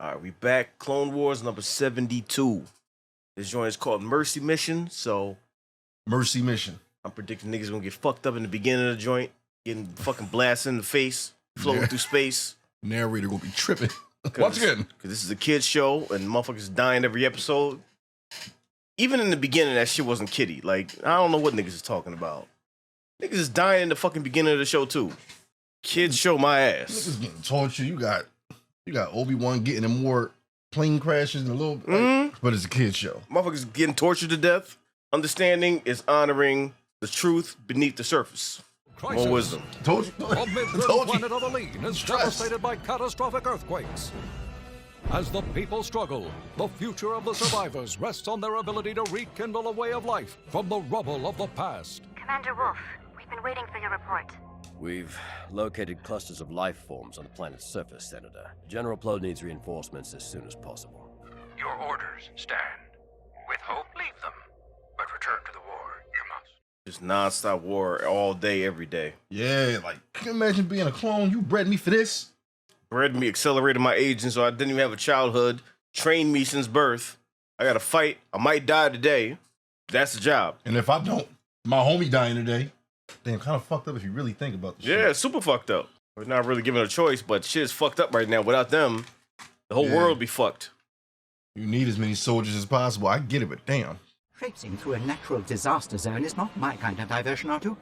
All right, we back. Clone Wars number 72. This joint is called Mercy Mission. So, Mercy Mission. I'm predicting niggas gonna get fucked up in the beginning of the joint, getting fucking blasted in the face, floating through space. Narrator gonna be tripping. Once again, because this is a kids show and motherfuckers dying every episode. Even in the beginning, that shit wasn't kiddie. Like, I don't know what niggas is talking about. Niggas is dying in the fucking beginning of the show too. Kids show my ass. Niggas getting tortured. You got Obi-Wan getting in more plane crashes and a little, but it's a kids show. Motherfuckers getting tortured to death. Understanding is honoring the truth beneath the surface. Crisis. More wisdom. Told you. A mid-earth planet of Aline is devastated by catastrophic earthquakes. As the people struggle, the future of the survivors rests on their ability to rekindle a way of life from the rubble of the past. Commander Wolf, we've been waiting for your report. We've located clusters of life forms on the planet's surface, Senator. General Plo needs reinforcements as soon as possible. Your orders stand. With hope, leave them. But return to the war, you must. Just non-stop war all day, every day. Yeah, like, can you imagine being a clone? You bred me for this? Bred me, accelerated my aging, so I didn't even have a childhood. Trained me since birth. I gotta fight. I might die today. That's the job. And if I don't, my homie dying today. Damn, kind of fucked up if you really think about this shit. Yeah, super fucked up. We're not really given a choice, but shit is fucked up right now. Without them, the whole world be fucked. You need as many soldiers as possible. I get it, but damn. Traipsing through a natural disaster zone is not my kind of diversion, Artu.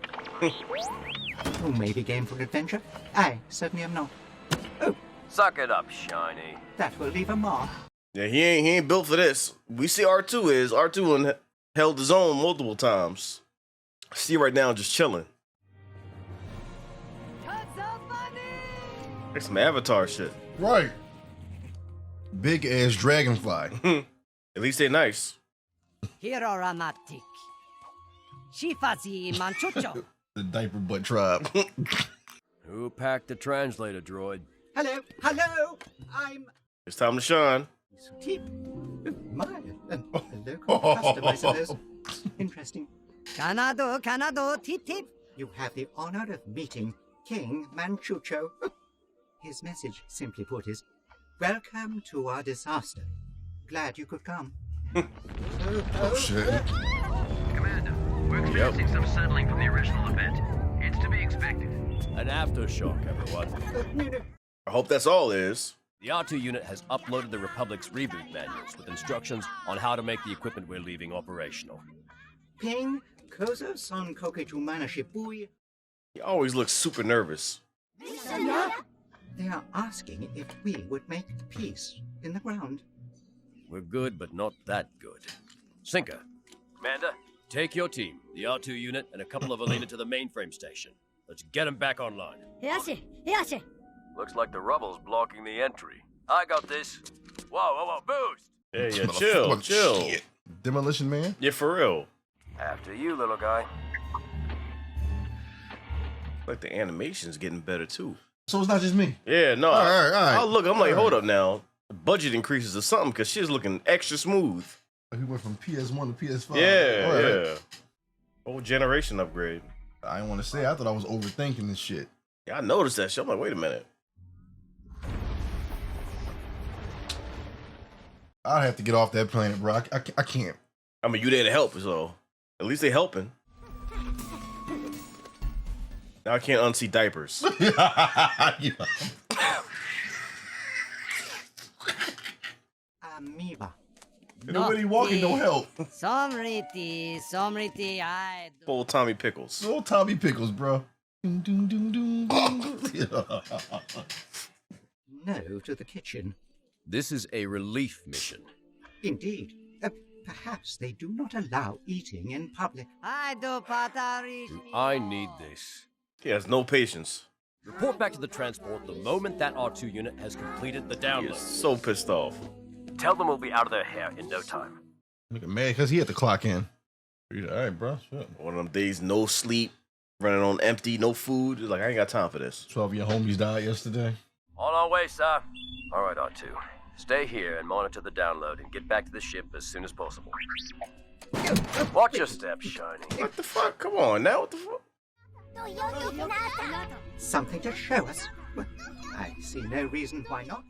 You may be game for adventure. I certainly am not. Oh, Suck it up, Shiny. that will leave a mark. Yeah, he ain't built for this. We see R2 is. R2 held his own multiple times. I see right now just chilling. Like some Avatar shit. Right. Big ass dragonfly. At least they nice. Hiroramatic. Shifazi Manchucho. The diaper butt tribe. Who packed the translator droid? Hello, I'm It's time to shine. Tip. My, a local custom, I suppose. Interesting. Canado, tip tip. You have the honor of meeting King Manchucho. His message, simply put, is, welcome to our disaster. Glad you could come. Oh, shit. Commander, we're experiencing some settling from the original event. It's to be expected. An aftershock, everyone. I hope that's all it is. The R2 unit has uploaded the Republic's reboot manuals with instructions on how to make the equipment we're leaving operational. Ping, Kozo son kokechumana shipui. He always looks super nervous. They are asking if we would make peace in the ground. We're good, but not that good. Sinker. Commander, take your team, the R2 unit, and a couple of Alina to the mainframe station. Let's get them back online. Hiyashi. Looks like the rubble's blocking the entry. I got this. Whoa, boost! Yeah, chill. Shit. Demolition Man? Yeah, for real. After you, little guy. Like the animation's getting better too. So it's not just me. Yeah, no. All right. I'll look, I'm like, hold up now. The budget increases or something because shit's looking extra smooth. He went from PS1 to PS5. Yeah. Whole generation upgrade. I didn't want to say. I thought I was overthinking this shit. Yeah, I noticed that shit. I'm like, wait a minute. I'd have to get off that planet, bro. I can't. I mean, you there to help, so at least they helping. Now I can't unsee diapers. Amoeba. Nobody walking don't help. Somriti, I do. Old Tommy Pickles. Old Tommy Pickles, bro. No to the kitchen. This is a relief mission. Indeed. Perhaps they do not allow eating in public. I do patari. I need this. He has no patience. Report back to the transport the moment that R2 unit has completed the He download. is so pissed off. Tell them we'll be out of their hair in no time. Look at man, because he had to clock in. All right, bro. Shit. One of them days, no sleep, running on empty, no food. Like, I ain't got time for this. 12 of your homies died yesterday. On our way, sir. All right, R2. Stay here and monitor the download and get back to the ship as soon as possible. Watch your steps, Shiny. What the fuck? Come on now. What the fuck? Something to show us? Well, I see no reason why not.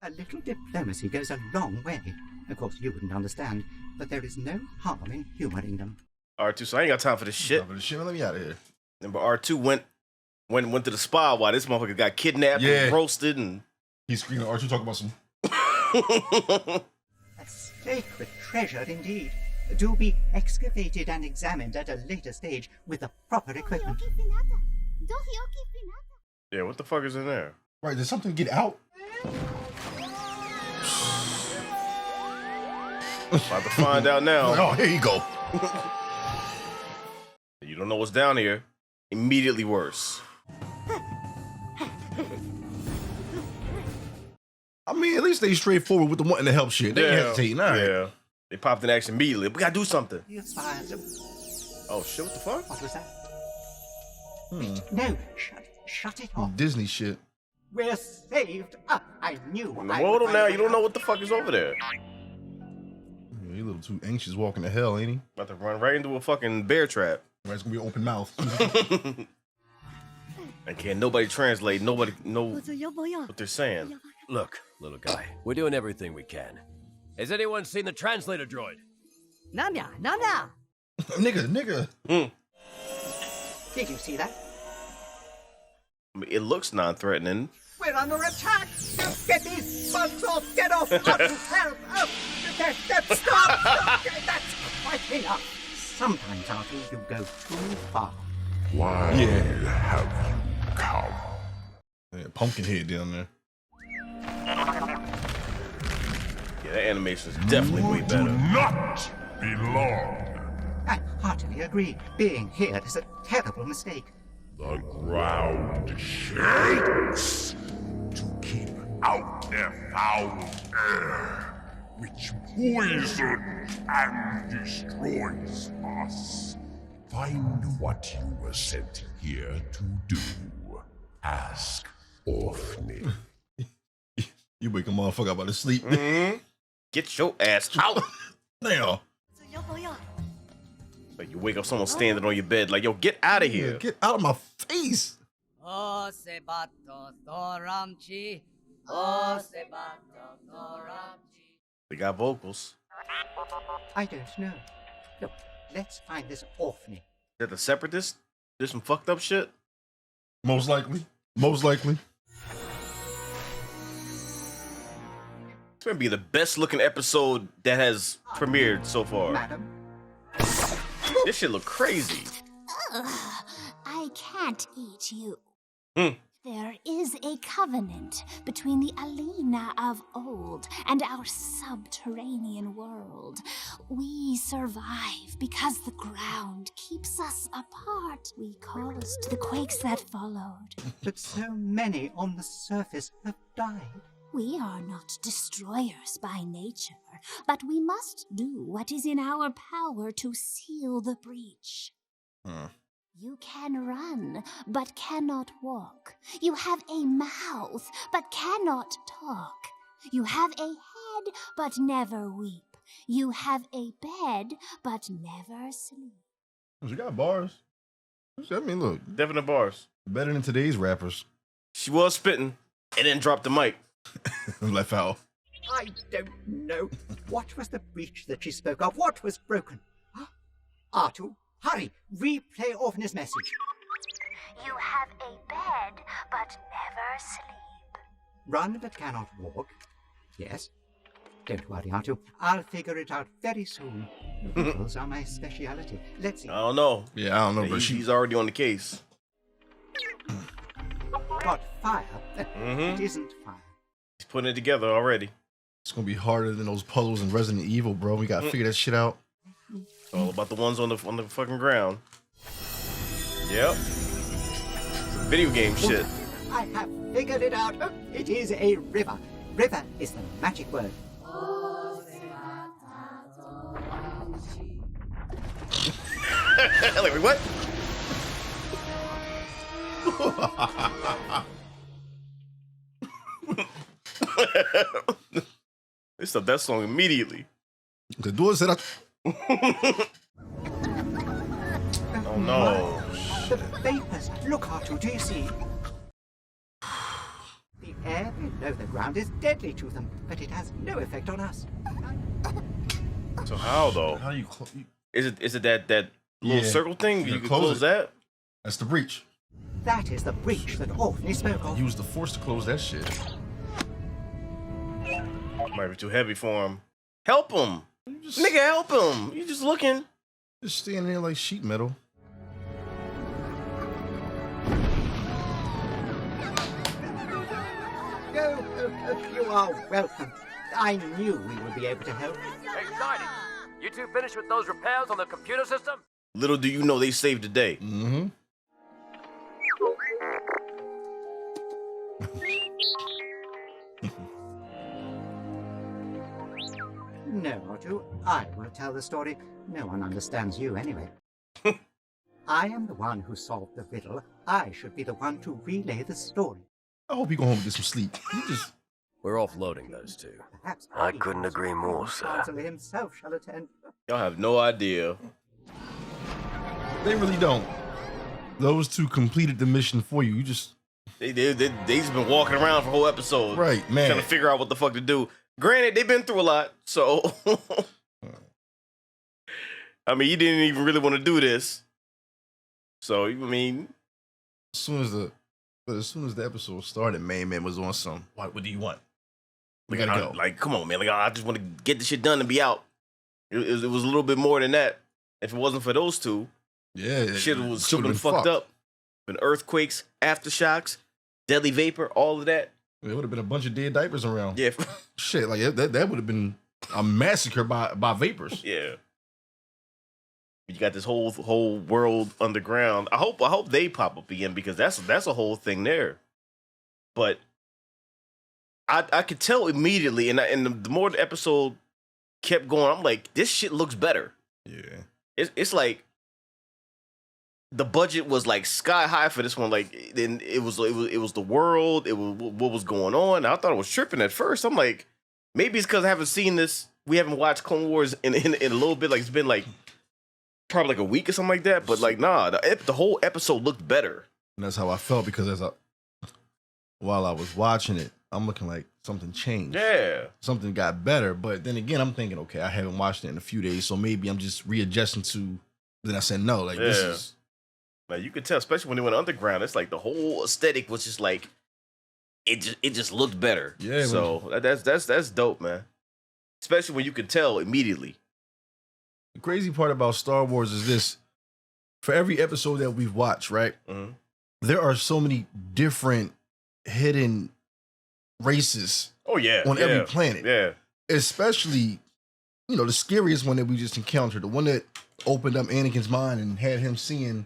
A little diplomacy goes a long way. Of course, you wouldn't understand, but there is no harm in humoring them. R2, so I ain't got time for this shit. Let me out of here. Remember, R2 went to the spa while this motherfucker got kidnapped and roasted, and he's screaming. R2 talking about some. A sacred treasure indeed. To be excavated and examined at a later stage with the proper equipment. Yeah, what the fuck is in there? Right, did something get out? About to find out now. Oh, here you go. You don't know what's down here. Immediately worse. I mean, at least they straightforward with the wanting to help shit. They ain't hesitating. All right. Yeah. They popped in action immediately. We gotta do something. Oh shit, what the fuck? What was that? Wait, no, shut it off. Disney shit. We're saved. I knew. Hold on now, you don't know what the fuck is over there. Yeah, you a little too anxious walking to hell, ain't he? About to run right into a fucking bear trap. Right, it's gonna be an open mouth. And can't nobody translate, nobody know what they're saying. Look, little guy, we're doing everything we can. Has anyone seen the translator droid? Namya. Nigga. Did you see that? I mean, it looks non-threatening. We're under attack! Get these bugs off! Get off! Help! Oh, stop! That's quite enough! Sometimes, Arthur, you go too far. Why have you come? Yeah, pumpkin head down there. Yeah, that animation is definitely way better. Not belong. I heartily agree. Being here is a terrible mistake. The ground shakes to keep out their foul air, which poisons and destroys us. Find what you were sent here to do. Ask Orphany. You wake a motherfucker up out of sleep. Get your ass out. Now. Like you wake up, someone standing on your bed, like, yo, get out of here. Get out of my face. Oh, sebato thoramchi. Oh, sebato thoramchi. They got vocals. I don't know. Look, let's find this orphanage. Is that the separatists? Did some fucked up shit? Most likely. It's gonna be the best looking episode that has premiered so far. Madam? This shit look crazy. I can't eat you. Hmm. There is a covenant between the Alina of old and our subterranean world. We survive because the ground keeps us apart. We caused the quakes that followed. But so many on the surface have died. We are not destroyers by nature, but we must do what is in our power to seal the breach. You can run, but cannot walk. You have a mouth, but cannot talk. You have a head, but never weep. You have a bed, but never sleep. She got bars. I mean, look. Definite bars. Better than today's rappers. She was spitting and then dropped the mic. Left out. I don't know. What was the breach that she spoke of? What was broken? Artu, hurry! Replay Orphan's message. You have a bed, but never sleep. Run but cannot walk. Yes. Don't worry, Artu. I'll figure it out very soon. Riddles are my speciality. Let's see. I don't know. Yeah, I don't know, but she's already on the case. Got fire. It isn't fire. He's putting it together already. It's gonna be harder than those puzzles in Resident Evil, bro. We gotta figure that shit out. It's all about the ones on the fucking ground. Yep. Some video game shit. I have figured it out. It is a river. River is the magic word. Like, what? They stopped that song immediately. The door said, oh no. The vapors. Look, Artu, do you see? The air below the ground is deadly to them, but it has no effect on us. So how though? How do you Is it that little circle thing? You can close that? That's the breach. That is the breach that Orphan spoke of. Use the force to close that shit. Might be too heavy for him. Help him! Nigga, help him! You just looking. Just standing there like sheet metal. You are welcome. I knew we would be able to help. Exciting! You two finished with those repairs on the computer system? Little do you know they saved the day. Mm-hmm. No, Otto, I will tell the story. No one understands you anyway. I am the one who solved the riddle. I should be the one to relay the story. I hope you go home and get some sleep. We're offloading those two. Perhaps I couldn't agree more, sir. Chancellor himself shall attend. Y'all have no idea. They really don't. Those two completed the mission for you. You just... They just been walking around for a whole episode. Right, man. Trying to figure out what the fuck to do. Granted, they've been through a lot, so... I mean, you didn't even really want to do this. So, I mean... As soon as the episode started, man was on some, what do you want? We gotta go. Like, come on, man. Like, I just want to get this shit done and be out. It was a little bit more than that. If it wasn't for those two, shit was been fucked up. Been earthquakes, aftershocks, deadly vapor, all of that. There would have been a bunch of dead diapers around. Yeah. Shit, like that would have been a massacre by vapors. Yeah. You got this whole world underground. I hope they pop up again because that's a whole thing there. But I could tell immediately, and the more the episode kept going, I'm like, this shit looks better. Yeah. It's like the budget was like sky high for this one. Like, then it was the world. It was what was going on. I thought it was tripping at first. I'm like, maybe it's because I haven't seen this. We haven't watched Clone Wars in a little bit. Like, it's been like probably like a week or something like that. But like, nah, the whole episode looked better. And that's how I felt because while I was watching it, I'm looking like something changed. Yeah. Something got better. But then again, I'm thinking, okay, I haven't watched it in a few days, so maybe I'm just readjusting to. Then I said, no, like this is. Like, you could tell, especially when they went underground, it's like the whole aesthetic was just like it just looked better. Yeah. So that's dope, man. Especially when you could tell immediately. The crazy part about Star Wars is this: for every episode that we've watched, right, there are so many different hidden races. Oh yeah, on every planet. Yeah, especially the scariest one that we just encountered, the one that opened up Anakin's mind and had him seeing.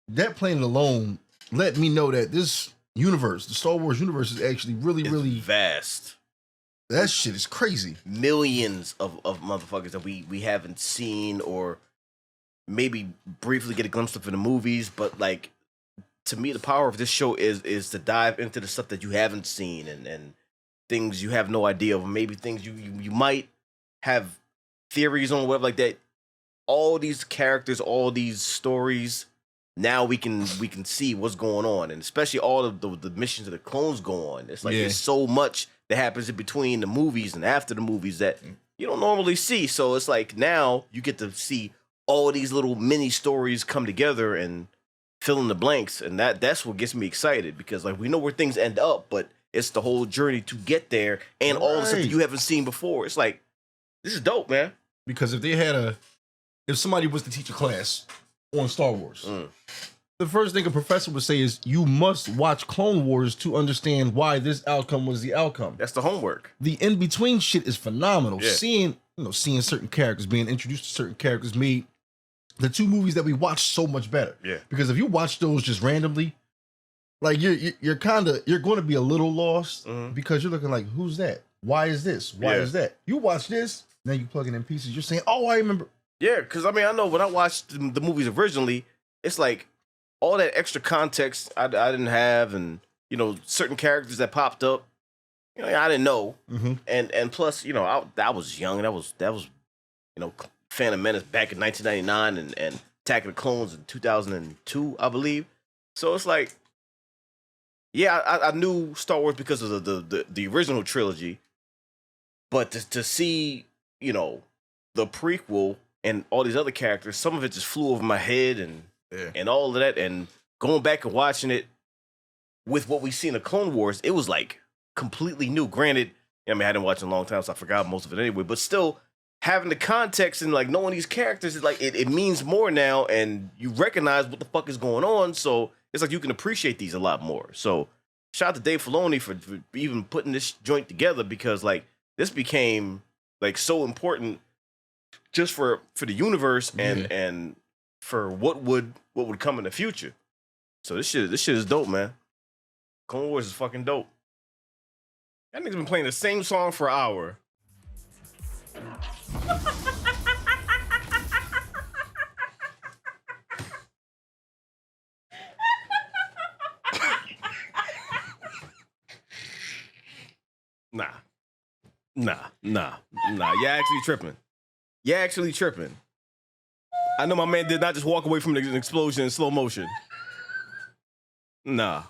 That planet alone let me know that this universe, the Star Wars universe, is actually really vast. That shit is crazy. Millions of motherfuckers that we haven't seen or maybe briefly get a glimpse of in the movies. But like, to me, the power of this show is to dive into the stuff that you haven't seen and things you have no idea of, or maybe things you might have theories on, whatever like that. All these characters, all these stories. Now we can see what's going on, and especially all of the missions that the clones go on. It's like there's so much that happens in between the movies and after the movies that you don't normally see. So it's like now you get to see all these little mini stories come together and fill in the blanks, and that's what gets me excited because like we know where things end up, but it's the whole journey to get there and all the stuff that you haven't seen before. It's like this is dope, man. Because if somebody was to teach a class on Star Wars, the first thing a professor would say is you must watch Clone Wars to understand why this outcome was the outcome. That's the homework. The in-between shit is phenomenal. Yeah. Seeing certain characters, being introduced to certain characters made the two movies that we watched so much better. Yeah. Because if you watch those just randomly, like you're going to be a little lost because you're looking like, who's that? Why is this? Why is that? You watch this, now you plug it in pieces. You're saying, oh, I remember. Yeah, because I mean, I know when I watched the movies originally, it's like all that extra context I didn't have, and certain characters that popped up, I didn't know, and plus, I was young, that was Phantom Menace back in 1999, and Attack of the Clones in 2002, I believe. So it's like, yeah, I knew Star Wars because of the original trilogy, but to see, you know, the prequel and all these other characters, some of it just flew over my head and all of that, and going back and watching it with what we see in the Clone Wars, it was like completely new. Granted, I mean, I hadn't watched in a long time, so I forgot most of it anyway, but still having the context and like knowing these characters is like it means more now, and you recognize what the fuck is going on, so it's like you can appreciate these a lot more. So shout out to Dave Filoni for even putting this joint together, because like this became like so important just for the universe and for what would come in the future. So this shit is dope, man. Clone Wars is fucking dope. That nigga's been playing the same song for an hour. Nah. You're actually tripping. I know my man did not just walk away from an explosion in slow motion. Nah.